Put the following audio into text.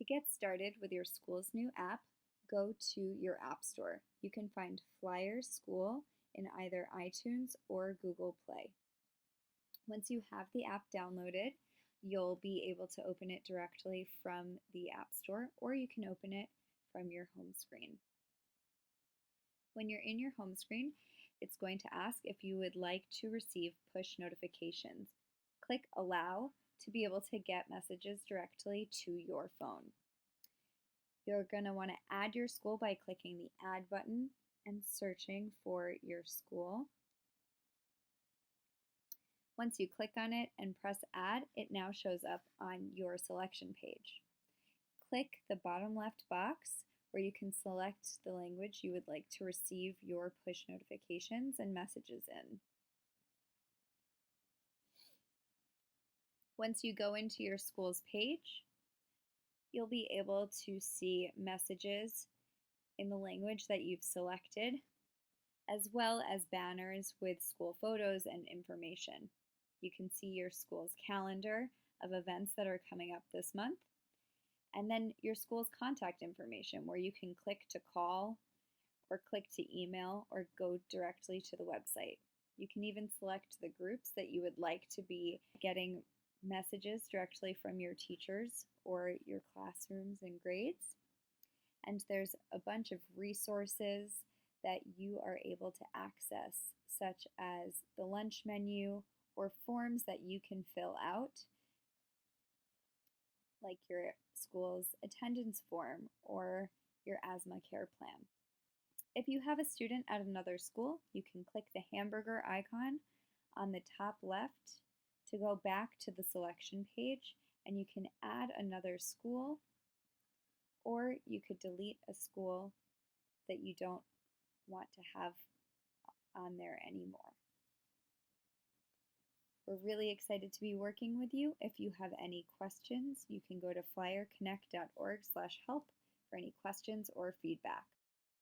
To get started with your school's new app, go to your App Store. You can find Flyers School in either iTunes or Google Play. Once you have the app downloaded, you'll be able to open it directly from the App Store, or you can open it from your home screen. When you're in your home screen, it's going to ask if you would like to receive push notifications. Click Allow to be able to get messages directly to your phone. You're going to want to add your school by clicking the Add button and searching for your school. Once you click on it and press Add, it now shows up on your selection page. Click the bottom left box where you can select the language you would like to receive your push notifications and messages in. Once you go into your school's page, you'll be able to see messages in the language that you've selected, as well as banners with school photos and information. You can see your school's calendar of events that are coming up this month, and then your school's contact information where you can click to call or click to email or go directly to the website. You can even select the groups that you would like to be getting messages directly from your teachers or your classrooms and grades. And there's a bunch of resources that you are able to access, such as the lunch menu or forms that you can fill out, like your school's attendance form or your asthma care plan. If you have a student at another school, you can click the hamburger icon on the top left to go back to the selection page, and you can add another school, or you could delete a school that you don't want to have on there anymore. We're really excited to be working with you. If you have any questions, you can go to flyerconnect.org/help for any questions or feedback.